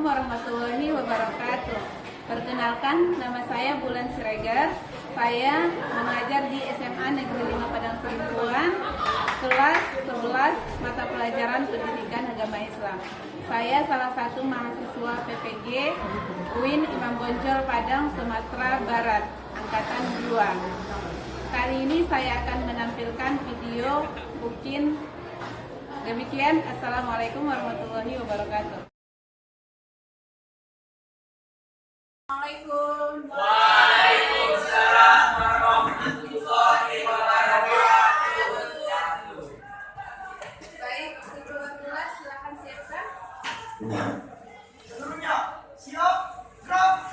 Assalamualaikum warahmatullahi wabarakatuh. Perkenalkan, nama saya Bulan Siregar. Saya mengajar di SMA Negeri 5 Padang Sidempuan, kelas 11 mata pelajaran Pendidikan Agama Islam. Saya salah satu mahasiswa PPG UIN Imam Bonjol Padang, Sumatera Barat, angkatan 2. Kali ini saya akan menampilkan video Bukin. Demikian, Assalamualaikum warahmatullahi wabarakatuh. Assalamualaikum. Waalaikumsalam warahmatullahi wabarakatuh. Baik, kedua-dua silakan siapkan. Seluruhnya siap, gerak.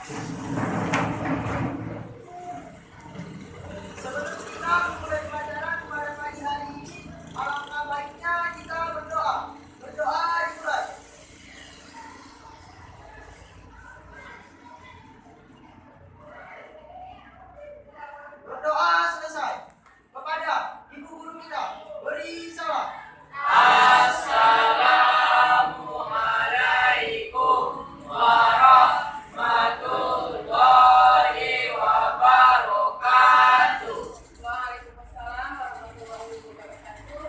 Sebelum kita mulai pelajaran pada pagi hari ini, alangkah baiknya kita berdoa. Berdoa dimulai. Berdoa selesai. Kepada ibu guru kita, beri salam. Assalamualaikum warahmatullahi wabarakatuh. Waalaikumsalam warahmatullahi wabarakatuh.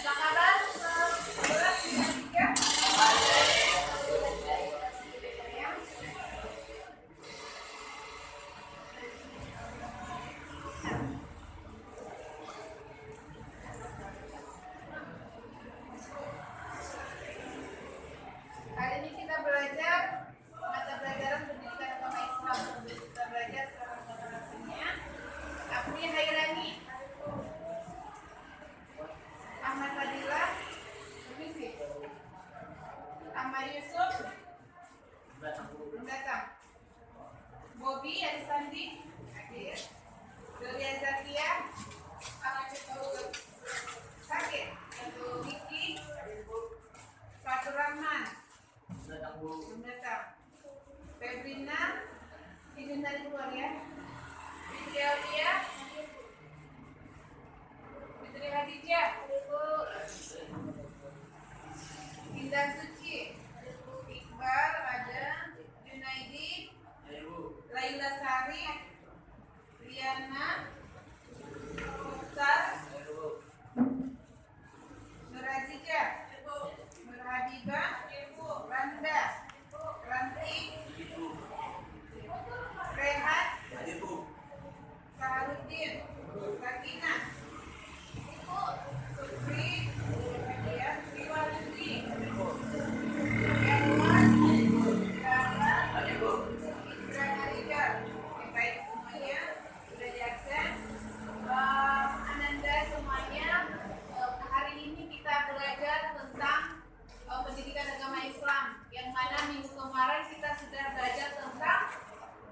Apa kabar? Berat tiga. Hari ini kita belajar mata pelajaran Pendidikan Agama Islam. Kita belajar secara bahasanya. Afni Hairani, Ahmad Fadilah, Permisi, Ahmad Yusuf, belum datang. Bobby Arisandi, hadir. Delia Zakia, sakit. Untuk Niki, Fatur Rahman, belum datang. Febrina, izin dari luar ya. Fitri Aulia, Fitri Hadijah, Indah Suci, Iqbal ada, Junaidi, Laila Sari, Riana, Mukhtar, Nur Azizah, Nur Habibah, Randa, Ranti, Rehat, Saharuddin, Sakina, Sukri, Riwaludi, Erwan, Dara, Indra Harijal. Baik semuanya, sudah diakses. Ananda semuanya, hari ini kita belajar tentang pendidikan agama Islam, yang mana minggu kemarin kita sudah belajar tentang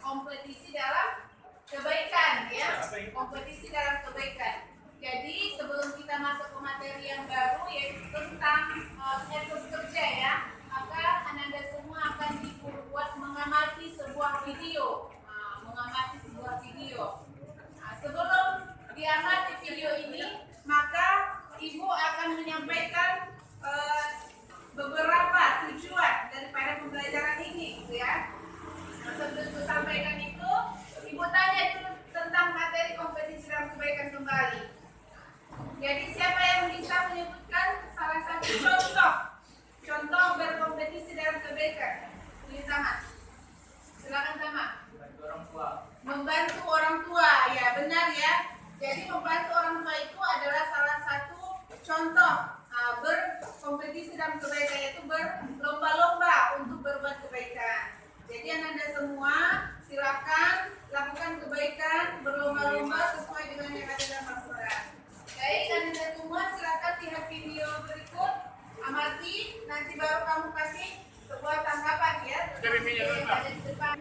kompetisi dalam kebaikan, ya, kompetisi dalam kebaikan. Jadi sebelum kita masuk ke materi yang baru, yaitu tentang etos kerja, ya, maka Ananda semua akan dibuat mengamati sebuah video, sebelum diamati video ini, maka Ibu akan menyampaikan beberapa tujuan daripada pembelajaran ini, gitu ya. Sebelum itu sampaikan itu, Ibu tanya dulu tentang materi kompetisi dalam kebaikan kembali. Jadi siapa yang bisa menyebutkan salah satu contoh berkompetisi dalam kebaikan? Tulis tangan. Silakan Tama. Membantu orang tua, ya benar ya. Jadi membantu orang tua itu adalah salah satu contoh berkompetisi dalam kebaikan, yaitu berlomba-lomba untuk berbuat kebaikan. Jadi Anda semua silakan lakukan kebaikan, berlomba-lomba sesuai dengan yang ada dalam Al-Quran. Baik, Anda semua silakan lihat video berikut, amati, nanti baru kamu kasih sebuah tanggapan, ya. Yang ada di depan.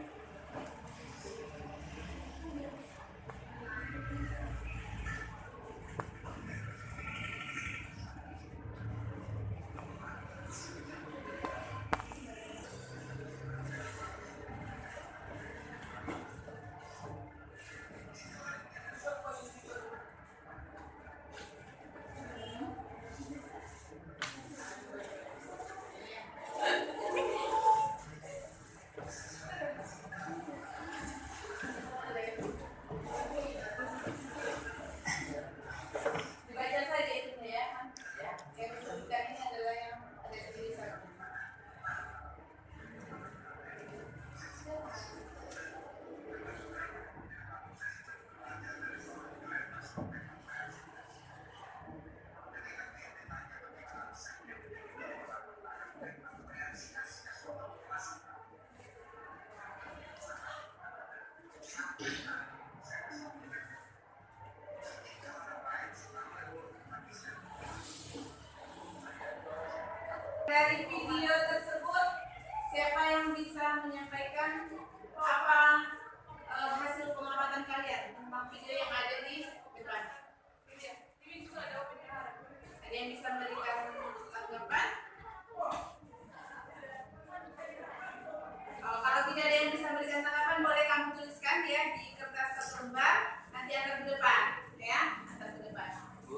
ya di kertas satu lembar, nanti antar ke depan ya, antar ke depan.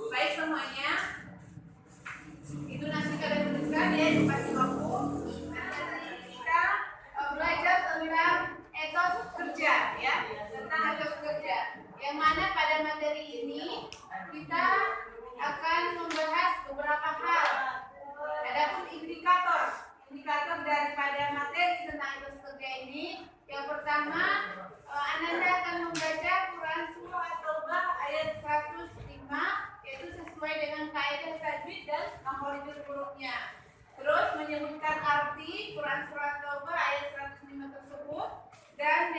Baik semuanya, itu nanti kalian tuliskan ya di pagi waktu. Nanti kita belajar tentang etos kerja ya, tentang etos kerja. Yang mana pada materi ini kita akan membahas beberapa hal. Adapun indikator daripada materi tentang etos kerja ini, yang pertama Ananda akan membaca Quran Surah At-Taubah ayat 105, yaitu sesuai dengan kaidah tajwid dan makhorijul hurufnya. Terus menyebutkan arti Quran Surah At-Taubah ayat 105 tersebut dan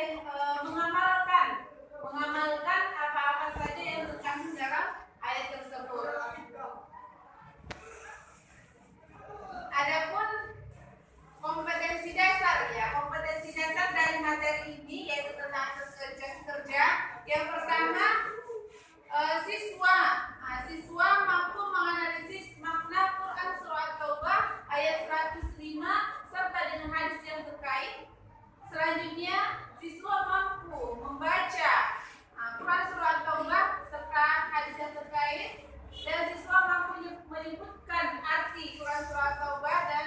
mengamalkan apa-apa saja yang terkandung dalam ayat tersebut. Adapun kompetensi dasar ya, kompetensi dasar dari materi ini yaitu tentang kerja. Yang pertama siswa mampu menganalisis makna Quran Surah At-Taubah ayat 105 serta dengan hadis yang terkait. Selanjutnya siswa mampu membaca Quran Surah At-Taubah serta hadis yang terkait, dan siswa mampu menyebutkan arti Quran Surah At-Taubah dan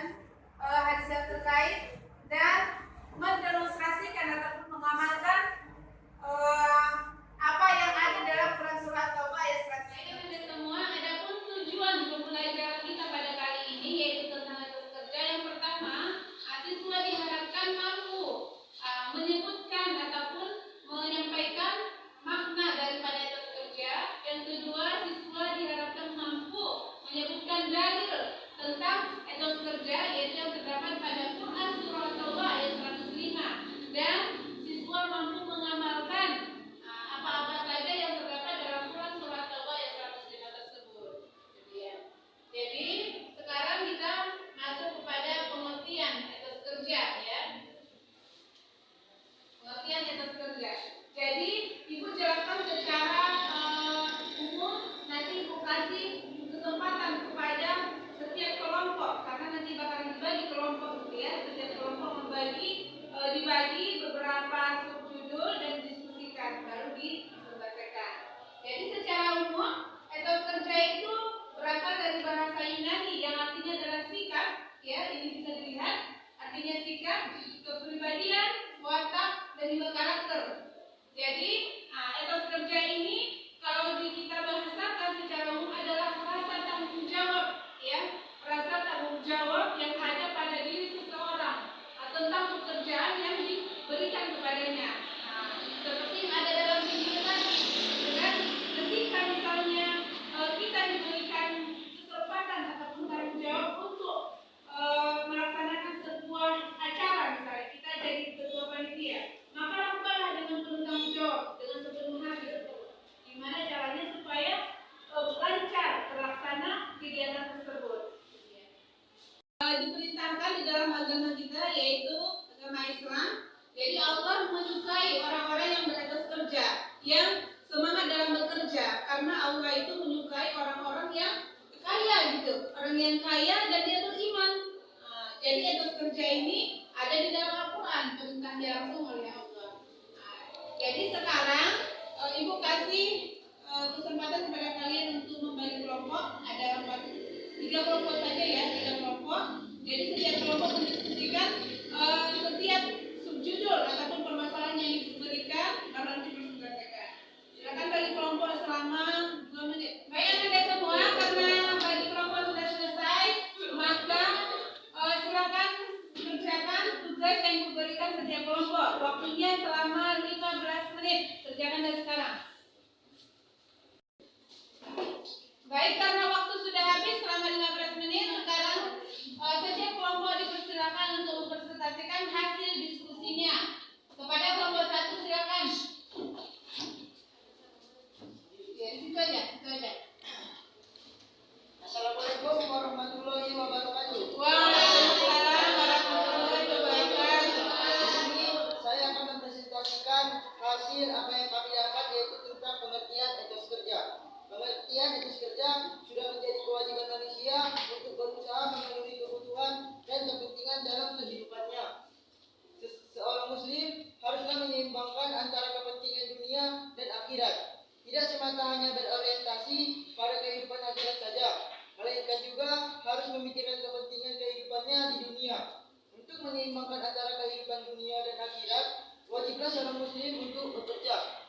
hadis yang terkait, dan mendemonstrasikan ataupun mengamalkan apa yang ada dalam Quran Surah At-Taubah ayat 105. Semua, adapun tujuan pembelajaran kita pada kali ini yaitu tentang etos kerja. Yang pertama, siswa diharapkan mampu menyebutkan ataupun menyampaikan makna daripada etos kerja. Yang kedua, siswa diharapkan mampu menyebutkan dalil tentang etos kerja yaitu yang terdapat pada Quran Surah At-Taubah ayat 105, dan siswa mampu mengamalkan apa-apa saja yang terdapat dalam Quran Surah At-Taubah ayat 105 tersebut. Jadi sekarang kita masuk kepada pengertian etos kerja ya. Pengertian etos kerja. Jadi Ibu jelaskan secara umum, nanti Ibu kasih kesempatan kepada setiap kelompok, karena nanti bakalan dibagi kelompok gitu ya. Setiap kelompok dibagi beberapa subjudul dan diskusikan, baru diselesaikan. Jadi secara umum etos kerja itu berasal dari bahasa Yunani yang artinya adalah sikap ya, ini bisa dilihat artinya sikap, kepribadian, watak, dan juga karakter. Jadi etos kerja ini kalau kita bahasakan secara umum adalah rasa tanggung jawab ya, rasa tanggung jawab yang ada pada diri seseorang tentang pekerjaan yang diberikan kepadanya. Seperti yang ada dalam video tadi, dengan ketika misalnya kita diberikan kesempatan ataupun tanggung jawab untuk melaksanakan sebuah acara, misalnya kita jadi ketua panitia, maka lakukanlah dengan penuh tanggung jawab, dengan sepenuh hati. Gimana caranya supaya lancar terlaksana kegiatan tersebut. Diperintahkan di dalam agama kita yaitu agama Islam. Jadi Allah menyukai orang-orang yang beretos kerja, yang semangat dalam bekerja, karena Allah itu menyukai orang-orang yang kaya gitu, orang yang kaya dan dia beriman. Jadi etos kerja ini ada di dalam Al-Quran, perintahnya langsung oleh Allah. Jadi sekarang Ibu kasih kesempatan kepada kalian untuk membagi kelompok. Ada 3 kelompok saja ya, 3 kelompok. Jadi setiap kelompok mendiskusikan setiap subjudul ataupun permasalahan yang diberikan, baru nanti diselesaikan. Silakan bagi kelompok selama 2 menit. Baik Anda semua, karena bagi kelompok sudah selesai, maka silakan kerjakan tugas yang diberikan setiap kelompok. Waktunya selama 15 menit. Kerjakan dari sekarang. Baik, karena waktu sudah habis selama 15 menit, sekarang setiap kelompok dipersilakan untuk mempresentasikan hasil diskusinya. Kepada kelompok 1 silakan. Ya, itu aja. Assalamualaikum warahmatullahi wabarakatuh. Waalaikumsalam warahmatullahi wabarakatuh. Di sini saya akan mempresentasikan hasil apa yang kami dapat, yaitu tentang pengertian etos kerja. Pengertian etos kerja sudah menjadi kewajiban manusia untuk berusaha memenuhi kebutuhan dan kepentingan dalam kehidupannya. Seorang muslim haruslah menyeimbangkan antara kepentingan tidak semata hanya berorientasi pada kehidupan akhirat saja, melainkan juga harus memikirkan kepentingan kehidupannya di dunia. Untuk menyeimbangkan antara kehidupan dunia dan akhirat, wajiblah seorang muslim untuk bekerja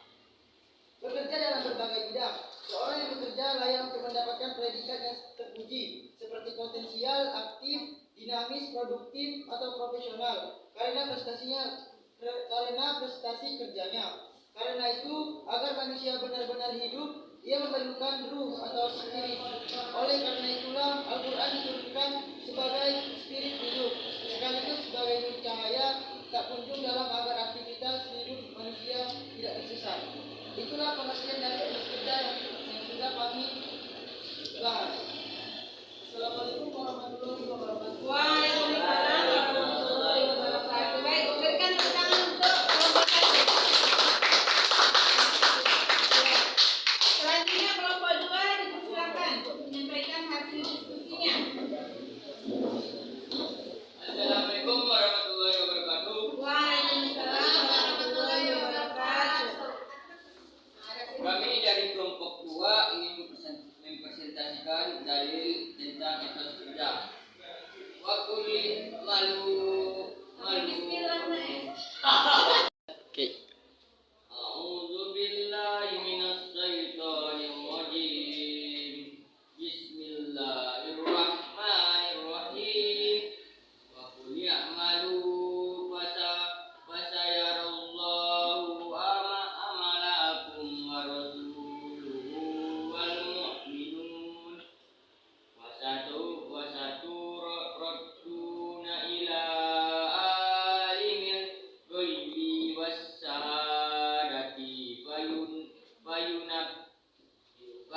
dalam berbagai bidang. Seorang yang bekerja layak untuk mendapatkan predikat yang terpuji, seperti potensial, aktif, dinamis, produktif, atau profesional, karena prestasi kerjanya. Karena itu, agar manusia benar-benar hidup, ia memerlukan ruh atau spirit. Oleh karena itulah, Al-Quran diturunkan sebagai spirit hidup, sekaligus sebagai nur cahaya tak kunjung dalam agar aktivitas hidup manusia tidak tersesat. Itulah pengertian dari bekerja yang sudah kami bahas. Assalamualaikum warahmatullahi wabarakatuh. Waalaikumsalam warahmatullahi wabarakatuh. Baik, berikan tepuk tangan untuk kelompok satu. Selanjutnya kelompok 2 dipersilakan untuk menyampaikan hasil diskusinya. Assalamualaikum warahmatullahi wabarakatuh. Waalaikumsalam warahmatullahi wabarakatuh. Kami dari kelompok 2 ingin mempresentasikan dalil tentang etos kerja. Wa kulli malu. Bismillahirrahmanirrahim. Oke. A'udzu billahi minasy syaithanir rajim. Bismillahirrahmanirrahim. Wa qul ya'malu fasayarallahu amalakum wa rasuluhu wal mu'minun wasaturadduna ila alimil ghaibi wasyahadati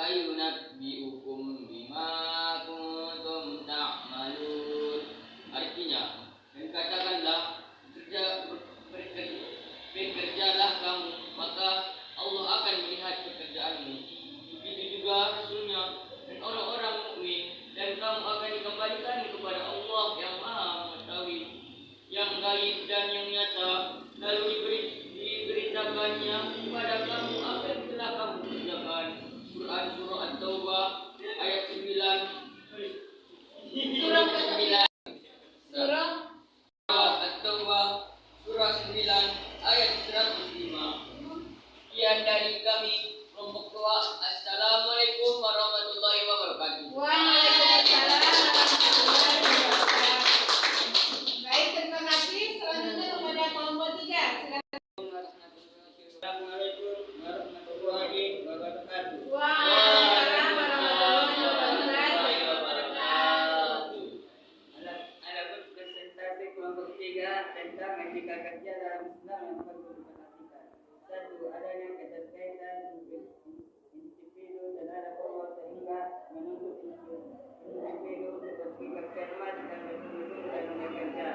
fayunabbi'ukum bima kuntum ta'malun. Artinya, dan katakanlah bekerjalah kamu, maka Allah akan melihat pekerjaanmu. Begitu juga Rasulnya dan orang-orang mukmin, dan kamu akan dikembalikan kepada Allah yang Maha Mengetahui yang gaib dan yang nyata. Lalu diberitakannya kepada kamu apa yang telah kamu kerjakan. Quran Surah At-Taubah ayat 9. Surah ke-9. Surah At-Taubah surah 9 ayat 105. Sekian dari kami kelompok 2. Assalamualaikum warahmatullahi wabarakatuh. Waalaikumsalam warahmatullahi wabarakatuh. Baik, terima kasih. Selanjutnya kepada kelompok 3. Silakan. Assalamualaikum warahmatullahi wabarakatuh. Waalaikumsalam warahmatullahi wabarakatuh. Adapun presentasi kelompok 3 tentang etika kerja dalam Islam yang perlu diperhatikan. 1. Adanya keterkaitan individu terhadap Allah sehingga menuntut individu bersikap cermat dan bersungguh-sungguh dalam bekerja.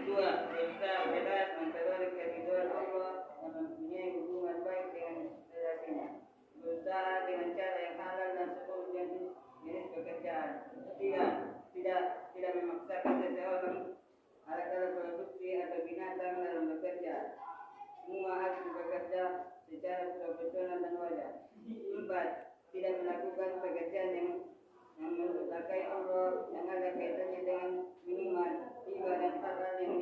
2. Bisa bebas memperoleh keridhaan Allah dan mempunyai hubungan baik dengan relasinya. Berusaha dengan cara yang halal dan seluruh jenis pekerjaan. 3. Tidak memaksakan seseorang alat-alat produksi atau binatang dalam bekerja. Semua harus bekerja secara profesional dan wajar. 4. Tidak melakukan pekerjaan yang mendurhakai Allah, yang ada kaitannya dengan minuman, riba dan hal-hal yang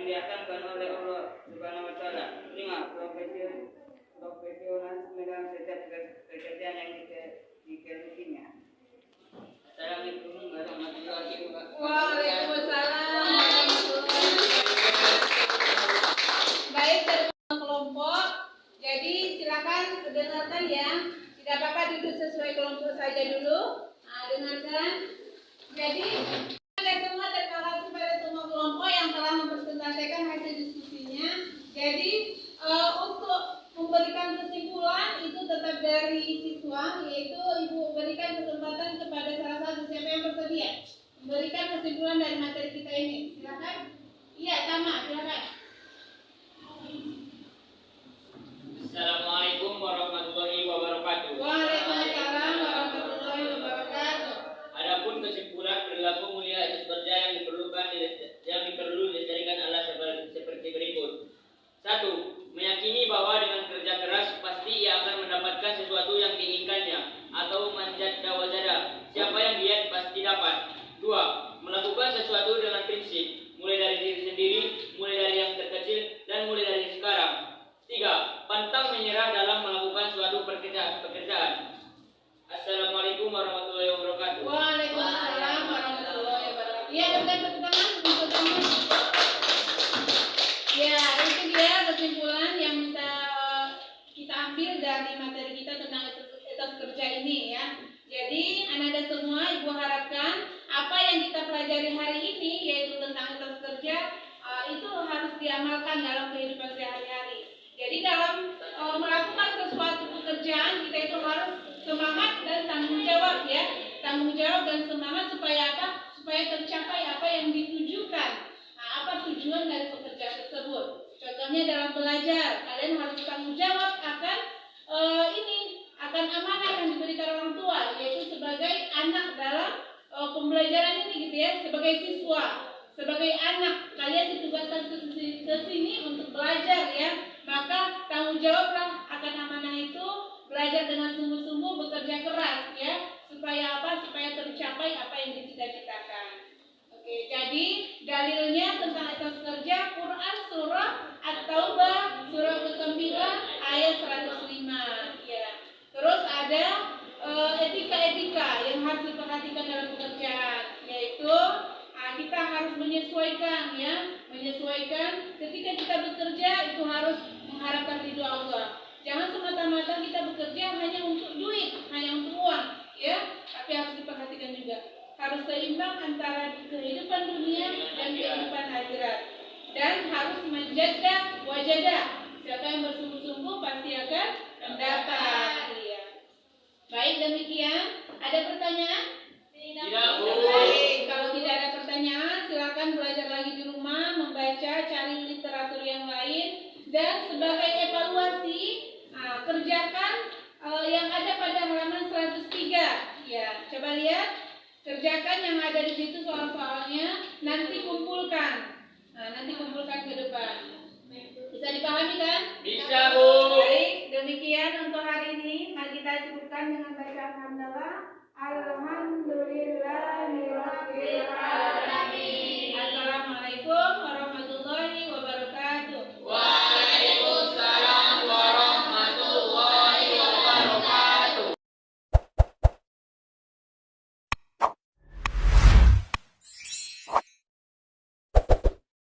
diharamkan oleh Allah Subhanahu wa taala. 5. Profesionalisme dalam setiap pekerjaan yang dikelutinya. Assalamualaikum warahmatullahi wabarakatuh. Waalaikumsalam warahmatullahi wabarakatuh. Baik, dari kelompok. Jadi silakan dengarkan ya. Tidak apa-apa, duduk sesuai kelompok saja dulu. Dengarkan. Jadi ada semua, terima kasih pada semua kelompok yang telah mempresentasikan hasil diskusinya. Jadi untuk memberikan kesimpulan itu tetap dari siswa, yaitu Ibu berikan kesempatan kepada salah satu, siapa yang bersedia memberikan kesimpulan dari materi kita ini. Silakan. Iya, sama, silakan. Assalamualaikum warahmatullahi wabarakatuh. Waalaikumsalam warahmatullahi wabarakatuh. Adapun kesimpulan perilaku mulia etos kerja yang perlu dilestarikan adalah seperti berikut. 1. Meyakini bahwa dengan kerja keras pasti ia akan atau manjada wajada. Siapa yang giat pasti dapat. 2. Melakukan sesuatu dengan prinsip, mulai dari diri sendiri, mulai dari yang terkecil, dan mulai dari sekarang. 3. Pantang menyerah dalam melakukan suatu pekerjaan. Assalamualaikum warahmatullahi wabarakatuh. Waalaikumsalam warahmatullahi wabarakatuh. Ya, dan pertanyaan untuk kamu. Ya, itu dia kesimpulan yang bisa kita ambil dari materi kita tentang etos kerja ini ya. Jadi, Anda semua Ibu harapkan apa yang kita pelajari hari ini yaitu tentang etos kerja itu harus diamalkan dalam kehidupan sehari-hari. Jadi dalam melakukan sesuatu pekerjaan kita itu harus semangat dan tanggung jawab ya. Tanggung jawab dan semangat supaya apa? Supaya tercapai apa yang ditujukan. Nah, apa tujuan dari pekerjaan tersebut? Contohnya dalam belajar, kalian harus tanggung jawab akan akan amanah yang diberikan orang tua, yaitu sebagai anak dalam pembelajaran ini gitu ya, sebagai siswa, sebagai anak kalian ditugaskan ke sini untuk belajar ya. Maka tanggung jawablah akan amanah itu, belajar dengan sungguh-sungguh, bekerja keras ya, supaya apa? Supaya tercapai apa yang dicita-citakan. Oke, jadi dalilnya tentang etos kerja Quran surah At-Taubah surah ke-9 ayat 105 ya. Terus ada etika-etika yang harus diperhatikan dalam pekerjaan, yaitu kita harus menyesuaikan ya, menyesuaikan ketika kita bekerja itu harus mengharapkan ridho Allah. Jangan semata-mata kita bekerja hanya untuk duit, hanya untuk uang, ya. Tapi harus diperhatikan juga. Harus seimbang antara kehidupan dunia dan kehidupan akhirat. Dan harus menjaga wajada. Siapa yang bersungguh-sungguh pasti akan mendapat. Ya. Baik, demikian. Ada pertanyaan? Tidak, Bu. Baik, kalau tidak ada pertanyaan, silakan belajar lagi di rumah, membaca, cari literatur yang lain, dan sebagai evaluasi, kerjakan yang ada pada halaman 103. Ya, coba lihat, kerjakan yang ada di situ soal-soalnya, nanti kumpulkan. Nanti kumpulkan ke depan. Bisa dipahami kan? Bisa, Bu. Baik, demikian untuk hari ini. Mari kita cukupkan dengan bacaan hamdalah. Alhamdulillah.